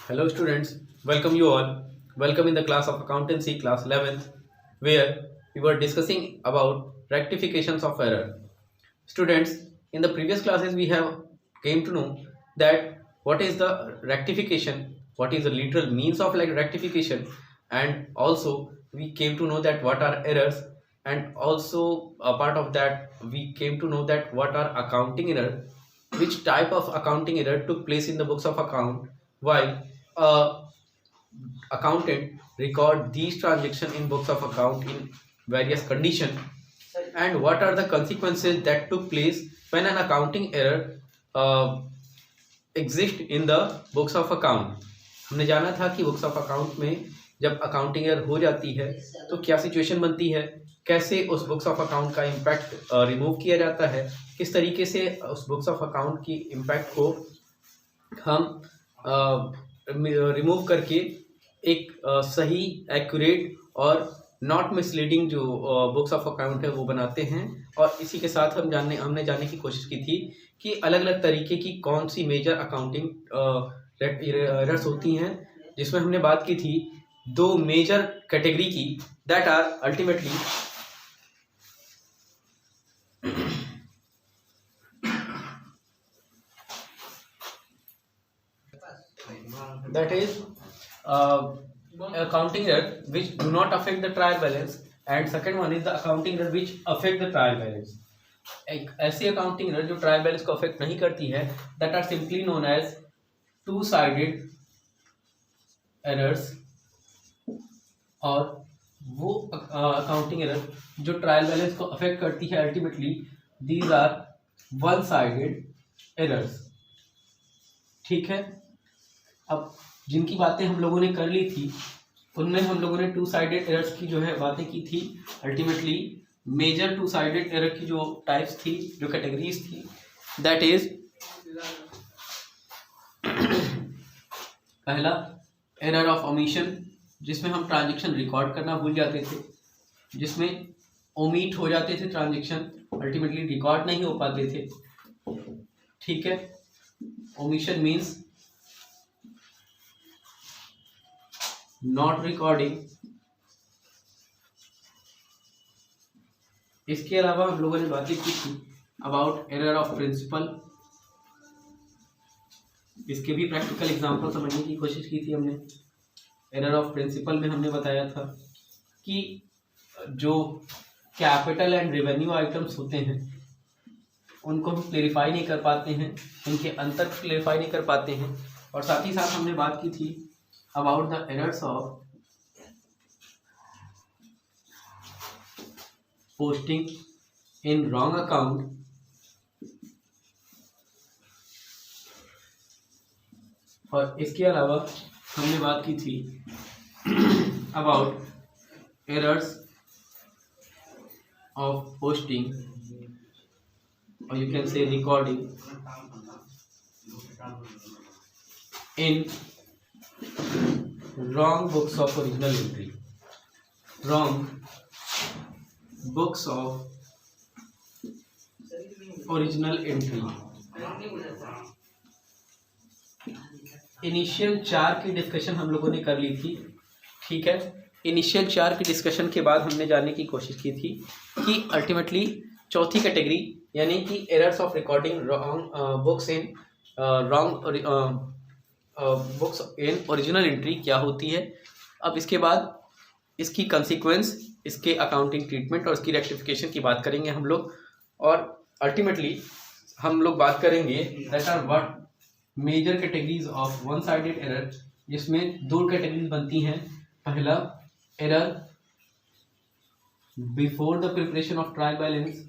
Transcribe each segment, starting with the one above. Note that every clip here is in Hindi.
Hello students, welcome you all. Welcome in the class of accountancy class 11th where we were discussing about rectifications of error. Students, in the previous classes we have came to know that what is the rectification, what is the literal means of like rectification, and also we came to know that what are errors, and also a part of that we came to know that what are accounting error, which type of accounting error took place in the books of account while a accountant record these transactions in books of account in various condition, and what are the consequences that took place when an accounting error exist in the books of account. हमने जाना था कि बुक्स ऑफ अकाउंट में जब अकाउंटिंग एरर हो जाती है तो क्या सिचुएशन बनती है, कैसे उस बुक्स ऑफ अकाउंट का इम्पैक्ट रिमूव किया जाता है, किस तरीके से उस बुक्स ऑफ अकाउंट की इम्पैक्ट को हम रिमूव करके एक सही एक्यूरेट और नॉट मिसलीडिंग जो बुक्स ऑफ अकाउंट है वो बनाते हैं। और इसी के साथ हमने जानने की कोशिश की थी कि अलग अलग तरीके की कौन सी मेजर अकाउंटिंग एरर्स होती हैं, जिसमें हमने बात की थी दो मेजर कैटेगरी की, that are ultimately that is accounting error which do not affect the trial balance, and second one is the accounting error which affect the trial balance. एक ऐसी अकाउंटिंग एरर जो ट्रायल बैलेंस को अफेक्ट नहीं करती है, that are simply known as two sided errors, और वो अकाउंटिंग एरर जो ट्रायल बैलेंस को अफेक्ट करती है ultimately these are one sided errors. ठीक है, अब जिनकी बातें हम लोगों ने कर ली थी उनमें हम लोगों ने टू साइडेड एरर्स की जो है बातें की थी। Ultimately major two sided error की जो टाइप्स थी, जो कैटेगरीज थी, दैट इज पहला एरर ऑफ ओमिशन, जिसमें हम ट्रांजैक्शन रिकॉर्ड करना भूल जाते थे, जिसमें ओमिट हो जाते थे ट्रांजैक्शन, अल्टीमेटली रिकॉर्ड नहीं हो पाते थे। ठीक है, ओमिशन मीन्स नॉट रिकॉर्डिंग। इसके अलावा हम लोगों ने बातें की थी अबाउट एरर ऑफ प्रिंसिपल, इसके भी प्रैक्टिकल एग्जांपल समझने की कोशिश की थी हमने। एरर ऑफ प्रिंसिपल में हमने बताया था कि जो कैपिटल एंड रेवेन्यू आइटम्स होते हैं उनको हम क्लेरिफाई नहीं कर पाते हैं, उनके अंतर क्लेरिफाई नहीं कर पाते हैं। और साथ ही साथ हमने बात की थी about the errors of posting in wrong account, और इसके अलावा हमने बात की थी about errors of posting, or you can say recording in wrong books of original entry, wrong books of original entry। Initial 4 की डिस्कशन हम लोगों ने कर ली थी। ठीक है, इनिशियल 4 की डिस्कशन के बाद हमने जानने की कोशिश की थी कि अल्टीमेटली चौथी कैटेगरी यानी कि errors of recording wrong books in wrong books in original entry क्या होती है। अब इसके बाद इसकी कंसिक्वेंस, इसके अकाउंटिंग ट्रीटमेंट और इसकी रेक्टिफिकेशन की बात करेंगे हम लोग। और अल्टीमेटली हम लोग बात करेंगे that are what major categories of one sided error, जिसमें दो कैटेगरीज बनती हैं। पहला error before the preparation of trial balance,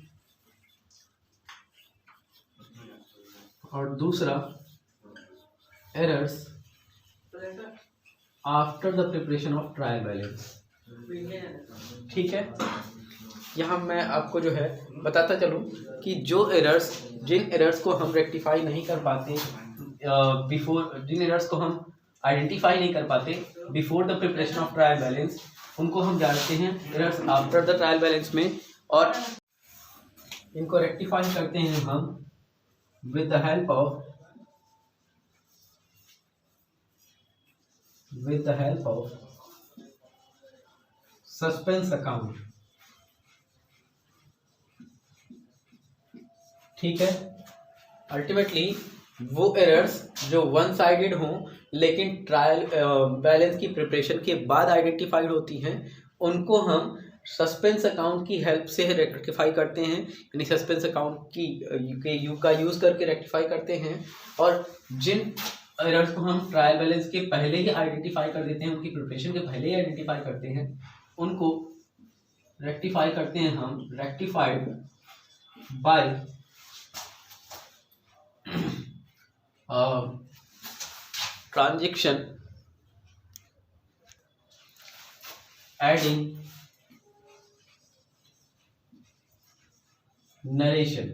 और दूसरा errors after the preparation of trial balance। ठीक है, यहाँ मैं आपको जो है बताता चलूँ कि जिन एरर्स को हम रेक्टिफाई नहीं कर पाते जिन एरर्स को हम आइडेंटिफाई नहीं कर पाते before the preparation of trial balance, उनको हम जानते हैं errors after the trial balance में, और इनको रेक्टिफाई करते हैं हम with the help of with the help of suspense account। ठीक है, अल्टीमेटली वो एरर्स जो वन साइडेड हों लेकिन ट्रायल बैलेंस की प्रिपरेशन के बाद आइडेंटिफाइड होती हैं, उनको हम सस्पेंस अकाउंट की हेल्प से रेक्टिफाई करते हैं, यानी सस्पेंस अकाउंट की का यूज़ करके रेक्टिफाई करते हैं। और जिन एरर्स को हम ट्रायल बैलेंस के पहले ही आइडेंटिफाई कर देते हैं, उनकी प्रिपरेशन के पहले ही आइडेंटिफाई करते हैं, उनको रेक्टिफाई करते हैं हम rectified by transaction adding narration,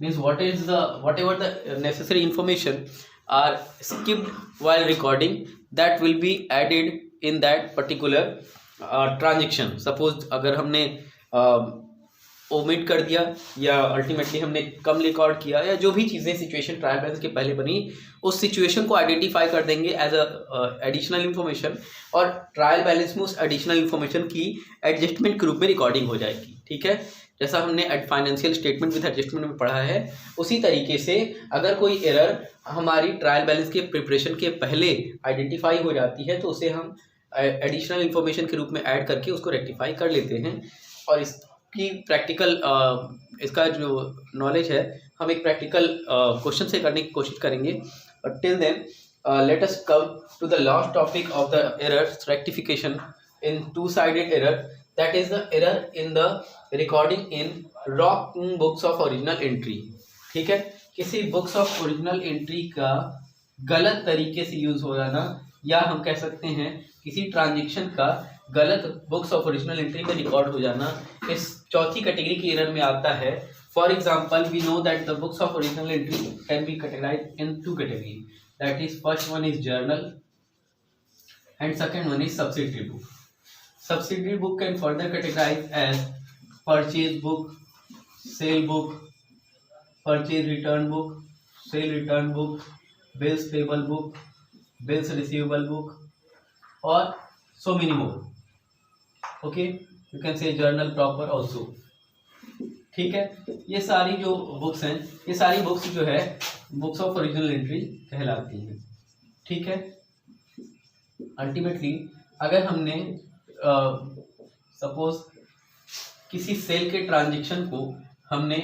means whatever the necessary information are skipped while recording, that will be added in that particular transaction। suppose अगर हमने ओमिट कर दिया या अल्टीमेटली हमने कम रिकॉर्ड किया या जो भी चीज़ें सिचुएशन ट्रायल बैलेंस के पहले बनी, उस सिचुएशन को आइडेंटिफाई कर देंगे एज अ एडिशनल इन्फॉर्मेशन, और ट्रायल बैलेंस में उस एडिशनल इन्फॉर्मेशन की एडजस्टमेंट के रूप में रिकॉर्डिंग हो जाएगी। ठीक है, जैसा हमने फाइनेंशियल स्टेटमेंट विद एडजस्टमेंट में पढ़ा है, उसी तरीके से अगर कोई एरर हमारी ट्रायल बैलेंस के प्रिपरेशन के पहले आइडेंटिफाई हो जाती है तो उसे हम एडिशनल इन्फॉर्मेशन के रूप में ऐड करके उसको रेक्टिफाई कर लेते हैं। और इसकी प्रैक्टिकल इसका जो नॉलेज है हम एक प्रैक्टिकल क्वेश्चन से करने की कोशिश करेंगे। But till then let us come to the last topic of the errors rectification in two sided error, that is the error in the recording in wrong books of original entry. ठीक है, किसी बुक्स ऑफ ओरिजिनल एंट्री का गलत तरीके से यूज हो जाना, या हम कह सकते हैं किसी ट्रांजेक्शन का गलत बुक्स ऑफ ओरिजिनल एंट्री में रिकॉर्ड हो जाना, इस चौथी कैटेगरी की एरर में आता है। For example, we know that the books of original entry can be categorised in two category, that is first one is journal and second one is subsidiary book. Subsidiary book can further categorise as purchase book, sale book, purchase return book, sale return book, bills payable book, bills receivable book, और so many more. Okay, you can say journal proper also. ठीक है, ये सारी जो बुक्स हैं, ये सारी बुक्स जो है बुक्स ऑफ ओरिजिनल एंट्री कहलाती हैं। ठीक है, अल्टीमेटली अगर हमने सपोज किसी सेल के ट्रांजेक्शन को हमने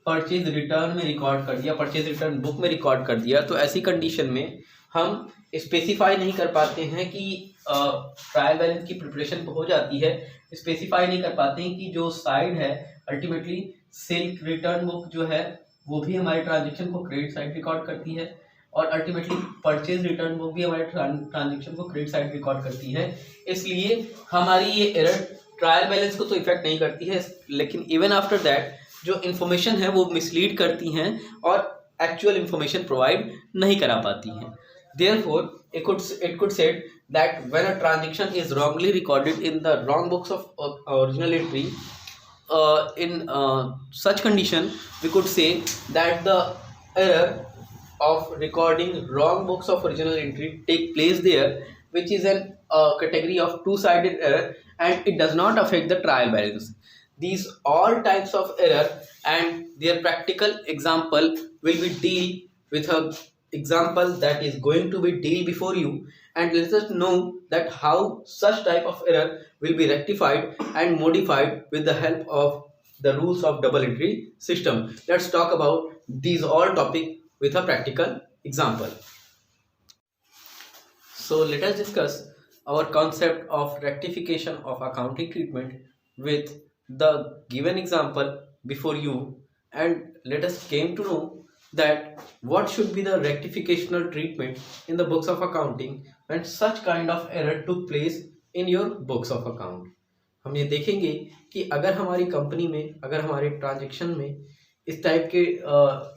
परचेज रिटर्न में रिकॉर्ड कर दिया, परचेज रिटर्न बुक में रिकॉर्ड कर दिया, तो ऐसी कंडीशन में हम स्पेसिफाई नहीं कर पाते हैं कि ट्रायल बैलेंस की प्रिपरेशन हो जाती है, स्पेसिफाई नहीं कर पाते हैं कि जो साइड है अल्टीमेटली सेल रिटर्न बुक जो है वो भी हमारे ट्रांजेक्शन को क्रेडिट साइड रिकॉर्ड करती है, और अल्टीमेटली परचेज रिटर्न बुक भी हमारे ट्रांजेक्शन को क्रेडिट साइड रिकॉर्ड करती है। इसलिए हमारी ये एरर ट्रायल बैलेंस को तो इफेक्ट नहीं करती है, लेकिन इवन आफ्टर दैट जो इन्फॉर्मेशन है वो मिसलीड करती हैं और एक्चुअल इन्फॉर्मेशन प्रोवाइड नहीं करा पाती हैं। Therefore, it could said that when a transaction is wrongly recorded in the wrong books of original entry, in such condition, we could say that the error of recording wrong books of original entry take place there, which is an category of two-sided error, and it does not affect the trial balance. These all types of error and their practical example will be deal with a example that is going to be deal before you, and let us know that how such type of error will be rectified and modified with the help of the rules of double entry system. Let's talk about these all topic with a practical example. So let us discuss our concept of rectification of accounting treatment with the given example before you, and let us came to know that what should be the rectificational treatment in the books of accounting when such kind of error took place in your books of account. हम ये देखेंगे कि अगर हमारी कंपनी में, अगर हमारे ट्रांजेक्शन में इस टाइप के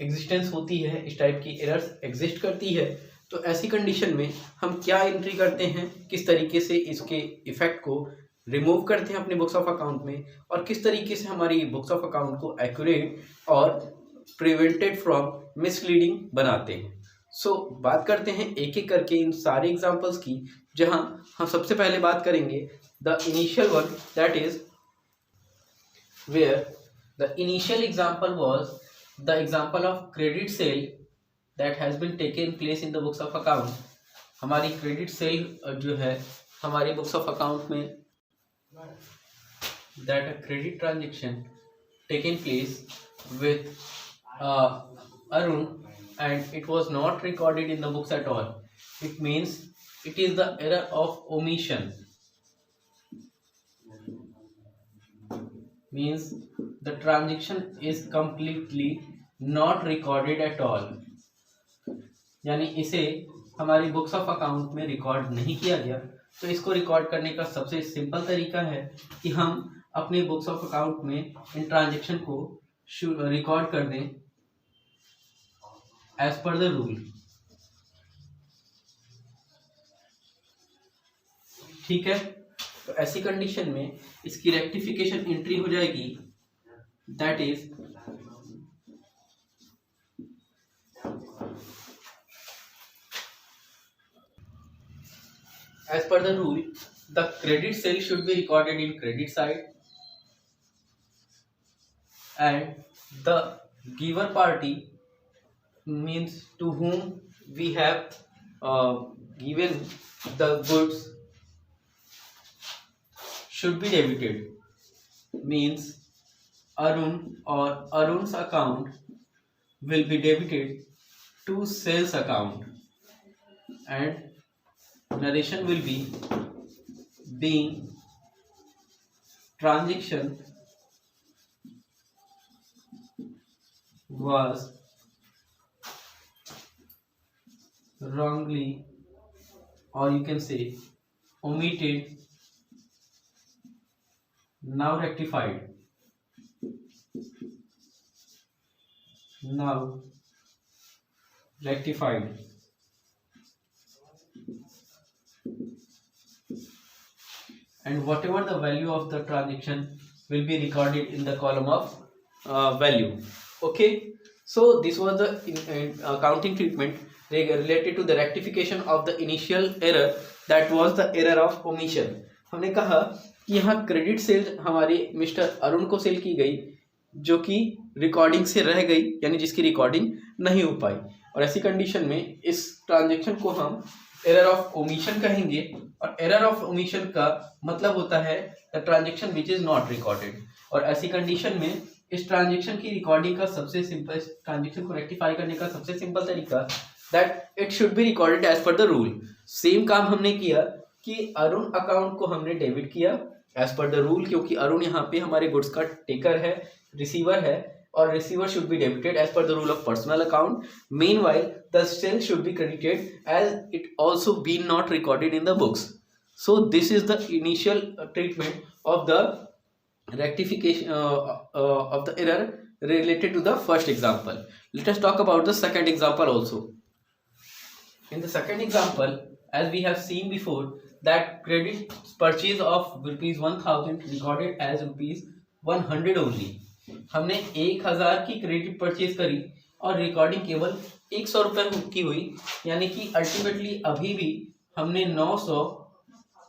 एग्जिस्टेंस होती है, इस टाइप की एरर्स एग्जिस्ट करती है, तो ऐसी कंडीशन में हम क्या एंट्री करते हैं, किस तरीके से इसके इफेक्ट को रिमूव करते हैं अपने बुक्स ऑफ अकाउंट में, और किस तरीके से हमारी बुक्स ऑफ अकाउंट को एक्यूरेट और प्रिवेंटेड फ्रॉम मिसलीडिंग बनाते हैं। सो बात करते हैं एक एक करके इन सारे एग्जांपल्स की, जहां हम सबसे पहले बात करेंगे the initial one, that is where the initial example was the example of credit sale that has been taken place in the books of account. हमारी क्रेडिट सेल जो है हमारी बुक्स ऑफ अकाउंट में, that a credit transaction taken place with Arun and it was not recorded in the books at all. It means it is the error of omission. Means the transaction is completely not recorded at all. यानी इसे हमारी बुक्स ऑफ अकाउंट में रिकॉर्ड नहीं किया गया। तो इसको रिकॉर्ड करने का सबसे सिंपल तरीका है कि हम अपने बुक्स ऑफ अकाउंट में इन ट्रांजेक्शन को रिकॉर्ड कर दें एज पर द रूल। ठीक है, तो ऐसी कंडीशन में इसकी रेक्टिफिकेशन एंट्री हो जाएगी, that is as per the rule the credit sale should be recorded in credit side and the giver party means to whom we have given the goods should be debited, means Arun or Arun's account will be debited to sales account and narration will be being transaction was wrongly, or you can say omitted, now rectified, now rectified, and whatever the value of the transaction will be recorded in the column of value. Okay, so this was the accounting treatment related to the rectification of the initial error, that was the error of omission. हमने कहा कि यहाँ क्रेडिट सेल हमारे मिस्टर अरुण को सेल की गई जो कि रिकॉर्डिंग से रह गई, यानी जिसकी रिकॉर्डिंग नहीं हो पाई, और ऐसी कंडीशन में इस ट्रांजैक्शन को हम एरर ऑफ ओमिशन कहेंगे। और एरर ऑफ ओमिशन का मतलब होता है the transaction which is not recorded. और ऐसी कंडीशन में इस ट्रांजैक्शन की रिकॉर्डिंग का सबसे सिंपल, ट्रांजैक्शन को रेक्टिफाई करने का सबसे सिंपल तरीका that it should be recorded as per the rule. Same काम हमने किया कि अरुण अकाउंट को हमने डेबिट किया एज पर द रूल, क्योंकि अरुण यहाँ पे हमारे गुड्स का टेकर है, रिसीवर है, और receiver should be debited as per the rule of personal account. Meanwhile the sale should be credited as it also been not recorded in the books. So this is the initial treatment of the rectification of the error related to the first example. Let us talk about the second example also. In the second example, as we have seen before, that credit purchase of rupees 1000 recorded as rupees 100 only. हमने 1000 की क्रेडिट परचेज करी और रिकॉर्डिंग केवल 100 रुपये की हुई, यानी कि अल्टीमेटली अभी भी हमने 900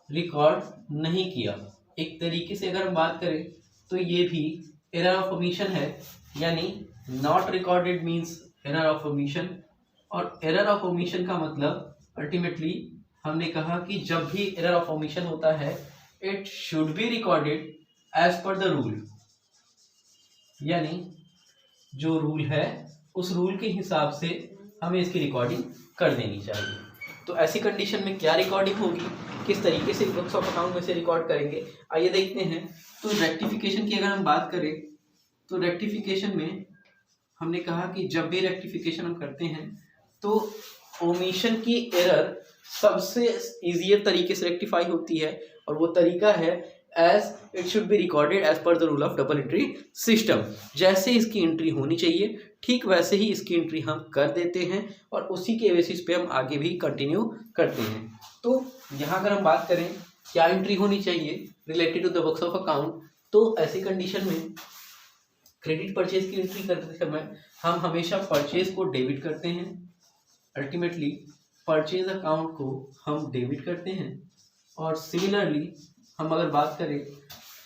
रिकॉर्ड नहीं किया। एक तरीके से अगर हम बात करें तो ये भी एरर ऑफ ओमिशन है, यानी not recorded means error of omission. और एरर ऑफ ओमिशन का मतलब अल्टीमेटली हमने कहा कि जब भी एरर ऑफ ओमिशन होता है it should be recorded as per the rule, यानी जो रूल है उस रूल के हिसाब से हमें इसकी रिकॉर्डिंग कर देनी चाहिए। तो ऐसी कंडीशन में क्या रिकॉर्डिंग होगी, किस तरीके से बुक्स ऑफ अकाउंट में से रिकॉर्ड करेंगे, आइए देखते हैं। तो रेक्टिफिकेशन की अगर हम बात करें तो रेक्टिफिकेशन में हमने कहा कि जब भी रेक्टिफिकेशन हम करते हैं तो ओमिशन की एरर सबसे इजियर तरीके से रेक्टिफाई होती है, और वो तरीका है as it should be recorded as per the rule of double entry system. जैसे इसकी एंट्री होनी चाहिए ठीक वैसे ही इसकी एंट्री हम कर देते हैं और उसी के बेसिस पे हम आगे भी कंटिन्यू करते हैं। तो यहाँ अगर हम बात करें क्या एंट्री होनी चाहिए related to the books of account, तो ऐसी कंडीशन में क्रेडिट परचेज की एंट्री करते समय हम हमेशा परचेज को डेबिट करते हैं अल्टीमेटली परचेज अकाउंट को हम डेबिट करते हैं, और सिमिलरली हम अगर बात करें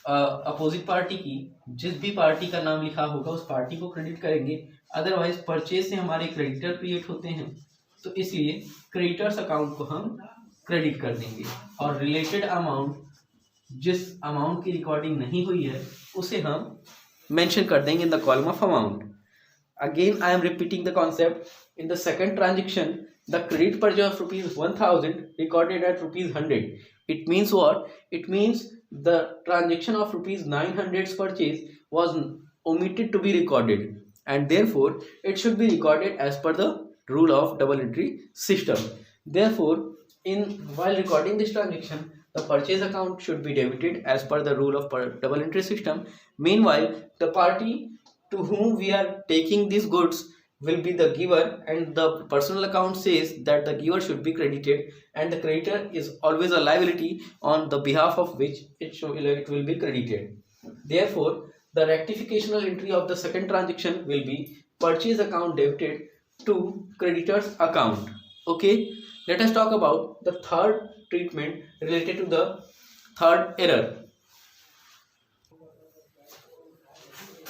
अपोजिट पार्टी की, जिस भी पार्टी का नाम लिखा होगा उस पार्टी को क्रेडिट करेंगे। अदरवाइज परचेज से हमारे क्रेडिटर क्रिएट होते हैं, तो इसलिए क्रेडिटर्स अकाउंट को हम क्रेडिट कर देंगे, और रिलेटेड अमाउंट, जिस अमाउंट की रिकॉर्डिंग नहीं हुई है उसे हम मेंशन कर देंगे in the column of amount. Again I am repeating the concept. In the second transaction the credit purchase of ₹1000 recorded at ₹100. It means what? It means the transaction of ₹900 purchase was omitted to be recorded, and therefore it should be recorded as per the rule of double entry system. Therefore, while recording this transaction, the purchase account should be debited as per the rule of double entry system. Meanwhile, the party to whom we are taking these goods will be the giver, and the personal account says that the giver should be credited, and the creditor is always a liability on the behalf of which it will be credited. Therefore, the rectificational entry of the second transaction will be purchase account debited to creditor's account. Okay, let us talk about the third treatment related to the third error.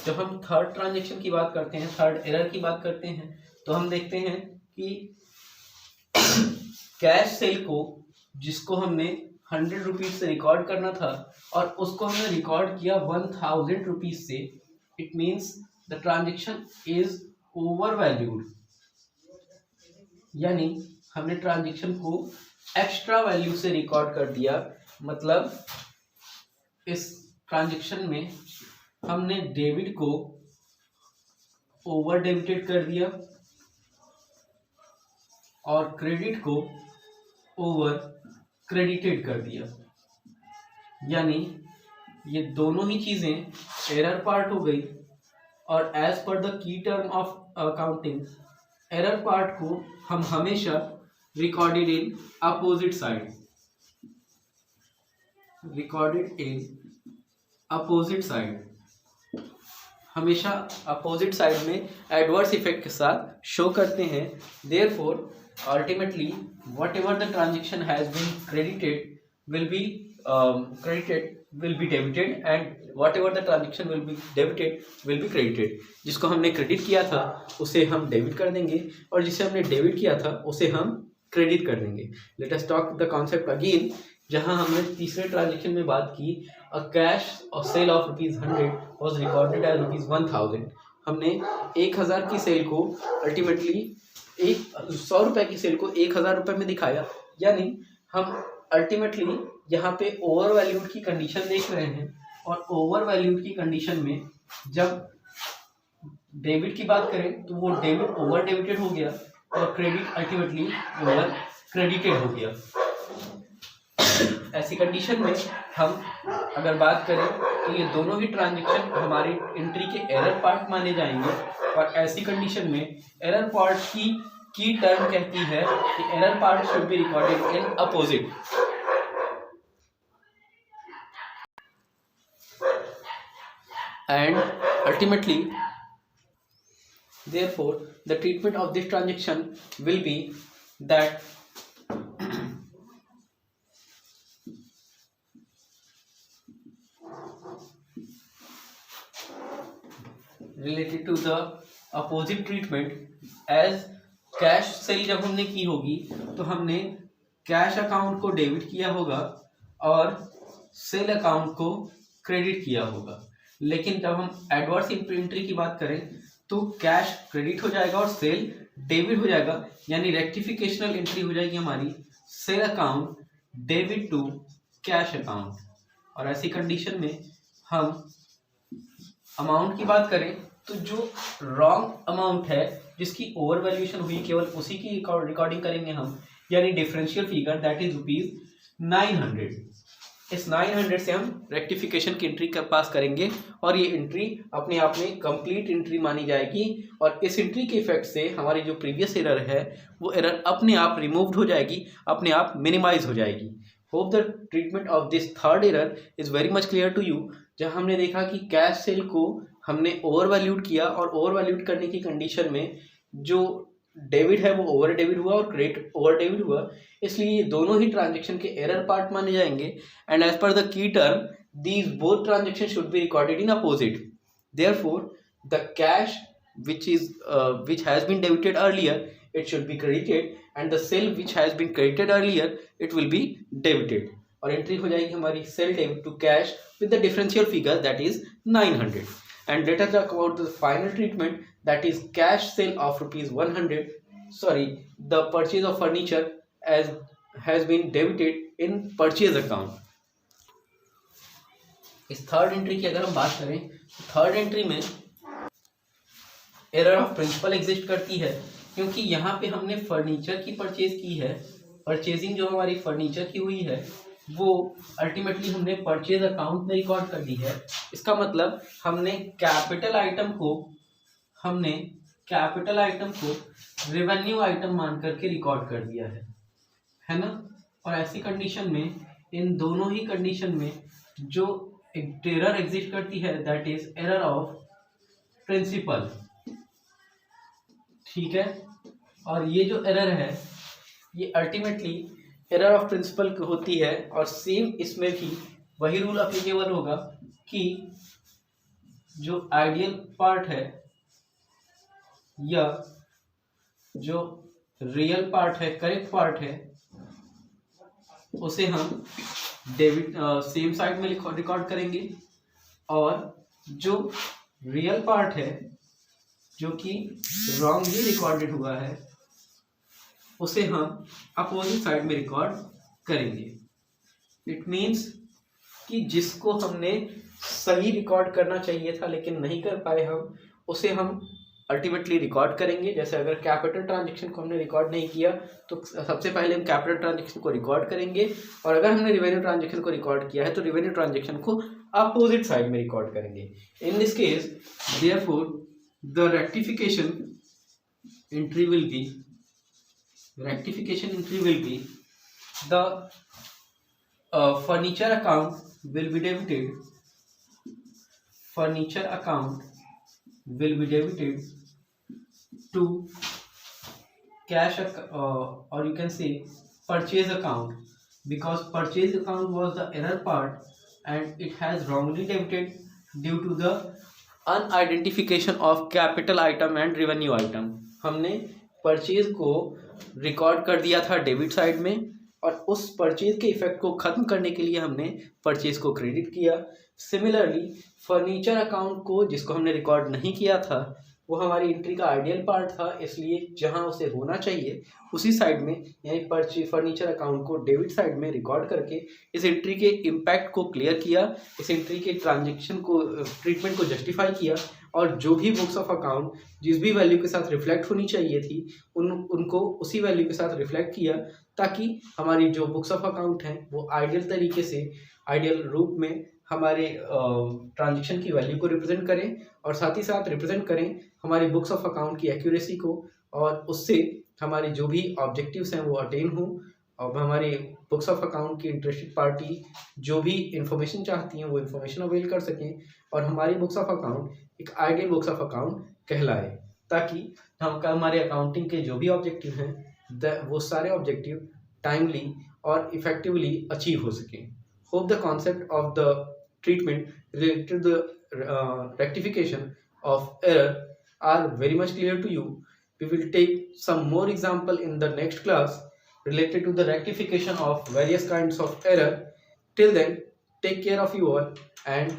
जब हम थर्ड ट्रांजेक्शन की बात करते हैं, थर्ड एरर की बात करते हैं, तो हम देखते हैं कि कैश सेल को, जिसको हमने 100 रुपीज से रिकॉर्ड करना था और उसको हमने रिकॉर्ड किया 1000 रुपीज से, it means the transaction is over valued, यानी हमने ट्रांजेक्शन को एक्स्ट्रा वैल्यू से रिकॉर्ड कर दिया। मतलब इस ट्रांजेक्शन में हमने डेबिट को ओवर डेबिटेड कर दिया और क्रेडिट को ओवर क्रेडिटेड कर दिया, यानी ये दोनों ही चीजें एरर पार्ट हो गई। और as per the key term of accounting, error part को हम हमेशा recorded in opposite side, recorded in opposite side, हमेशा अपोजिट साइड में एडवर्स इफेक्ट के साथ शो करते हैं। Therefore ultimately whatever the transaction has been credited will be debited, and whatever the transaction will be debited will be credited. जिसको हमने क्रेडिट किया था उसे हम डेबिट कर देंगे, और जिसे हमने डेबिट किया था उसे हम क्रेडिट कर देंगे। Let us talk the concept again, जहां हमने तीसरे ट्रांजेक्शन में बात की, अ कैश और sale of ₹100 was recorded as ₹1000। हमने 1000 की सेल को अल्टीमेटली 100 रुपये की सेल को 1000 रुपये में दिखाया, यानी हम अल्टीमेटली यहाँ पे ओवर वैल्यूड की कंडीशन देख रहे हैं। और ओवर वैल्यूड की कंडीशन में जब डेबिट की बात करें तो वो डेबिट ओवर डेबिटेड हो गया और क्रेडिट अल्टीमेटली ओवर क्रेडिटेड हो गया। ऐसी कंडीशन में हम अगर बात करें तो ये दोनों ही ट्रांजेक्शन हमारी एंट्री के एरर पार्ट माने जाएंगे, और ऐसी कंडीशन में एरर पार्ट की टर्म कहती है कि error part should be recorded in opposite. And ultimately therefore the treatment of this transaction will be that related to the opposite treatment, as cash cell जब हमने की होगी तो हमने कैश अकाउंट को डेबिट किया होगा और सेल अकाउंट को क्रेडिट किया होगा। लेकिन जब हम एडवर्स एंट्री की बात करें तो कैश क्रेडिट हो जाएगा और सेल डेबिट हो जाएगा, यानी रेक्टिफिकेशनल एंट्री हो जाएगी हमारी sale account debit to cash account. और ऐसी कंडीशन में हम अमाउंट की बात करें तो जो रॉन्ग अमाउंट है जिसकी ओवर वैल्यूएशन हुई केवल उसी की रिकॉर्डिंग करेंगे हम, यानी डिफरेंशियल फिगर दैट इज ₹900। इस 900 से हम रेक्टिफिकेशन की एंट्री पास करेंगे और ये एंट्री अपने आप में कंप्लीट एंट्री मानी जाएगी, और इस एंट्री के इफेक्ट से हमारी जो प्रीवियस एरर है वो एरर अपने आप रिमूव्ड हो जाएगी, अपने आप मिनिमाइज हो जाएगी। Hope the treatment of this third error is very much clear to you. जहाँ हमने देखा कि कैश सेल को हमने ओवर वैल्यूड किया और ओवर वैल्यूड करने की कंडीशन में जो डेबिट है वो ओवर डेबिट हुआ और क्रेडिट ओवर डेबिट हुआ, इसलिए ये दोनों ही ट्रांजेक्शन के एरर पार्ट माने जाएंगे। And as per the key term these both transactions should be recorded in opposite. Therefore, the cash which has been debited earlier, it should be credited, and the sale which has been credited earlier, it will be debited. और एंट्री हो जाएगी हमारी sale debit to cash with the differential figure that is 900. And let us talk about the final treatment, that is cash sale of rupees 100. Sorry, the purchase of furniture as has been debited in purchase account. इस थर्ड एंट्री की अगर हम बात करें तो थर्ड एंट्री में एरर ऑफ प्रिंसिपल एग्जिस्ट करती है, क्योंकि यहाँ पे हमने फर्नीचर की परचेज की है। परचेजिंग जो हमारी फर्नीचर की हुई है वो अल्टीमेटली हमने परचेज अकाउंट में रिकॉर्ड कर दी है। इसका मतलब हमने कैपिटल आइटम को रेवेन्यू आइटम मान करके रिकॉर्ड कर दिया है ना। और ऐसी कंडीशन में, इन दोनों ही कंडीशन में जो एक एरर एग्जिस्ट करती है, that is error of principle, ठीक है। और ये जो एरर है ये अल्टीमेटली एरर ऑफ प्रिंसिपल होती है। और सेम इसमें भी वही रूल अप्लीकेबल होगा कि जो आइडियल पार्ट है या जो रियल पार्ट है, करेक्ट पार्ट है, उसे हम डेबिट सेम साइड में रिकॉर्ड करेंगे, और जो रियल पार्ट है जो कि रॉन्गली रिकॉर्डेड हुआ है उसे हम अपोजिट साइड में रिकॉर्ड करेंगे। इट मीन्स कि जिसको हमने सही रिकॉर्ड करना चाहिए था लेकिन नहीं कर पाए हम, उसे हम अल्टीमेटली रिकॉर्ड करेंगे। जैसे अगर कैपिटल ट्रांजेक्शन को हमने रिकॉर्ड नहीं किया तो सबसे पहले हम कैपिटल ट्रांजेक्शन को रिकॉर्ड करेंगे, और अगर हमने रिवेन्यू ट्रांजेक्शन को रिकॉर्ड किया है तो रिवेन्यू ट्रांजेक्शन को अपोजिट साइड में रिकॉर्ड करेंगे। In this case therefore the rectification entry will be the furniture account will be debited to cash or you can say purchase account, because purchase account was the error part and it has wrongly debited due to the unidentification of capital item and revenue item. हमने परचेज को रिकॉर्ड कर दिया था डेबिट साइड में, और उस परचेज के इफेक्ट को खत्म करने के लिए हमने परचेज को क्रेडिट किया। सिमिलरली फर्नीचर अकाउंट को जिसको हमने रिकॉर्ड नहीं किया था वो हमारी एंट्री का आइडियल पार्ट था, इसलिए जहां उसे होना चाहिए उसी साइड में, यानी फर्नीचर अकाउंट को डेबिट साइड में रिकॉर्ड करके इस एंट्री के इम्पैक्ट को क्लियर किया, इस एंट्री के ट्रांजेक्शन को ट्रीटमेंट को जस्टिफाई किया, और जो भी बुक्स ऑफ अकाउंट जिस भी वैल्यू के साथ रिफ्लेक्ट होनी चाहिए थी उनको उसी वैल्यू के साथ रिफ्लेक्ट किया, ताकि हमारी जो बुक्स ऑफ अकाउंट हैं वो आइडियल तरीके से, आइडियल रूप में हमारे ट्रांजेक्शन की वैल्यू को रिप्रेजेंट करें, और साथ ही साथ रिप्रेजेंट करें हमारी बुक्स ऑफ अकाउंट की एक्यूरेसी को, और उससे हमारे जो भी ऑब्जेक्टिव्स हैं वो अटेन हों, और हमारे बुक्स ऑफ अकाउंट की इंटरेस्टेड पार्टी जो भी इंफॉर्मेशन चाहती हैं वो इंफॉर्मेशन अवेल कर सकें, और हमारी बुक्स ऑफ अकाउंट एक आइडियल बुक्स ऑफ अकाउंट कहलाए, ताकि हमारे अकाउंटिंग के जो भी ऑब्जेक्टिव हैं वो सारे ऑब्जेक्टिव टाइमली और इफेक्टिवली अचीव हो सकें। Hope the concept of the treatment related to the rectification of error are very much clear to you. We will take some more example in the next class related to the rectification of various kinds of error. Till then, take care of you all and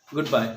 goodbye.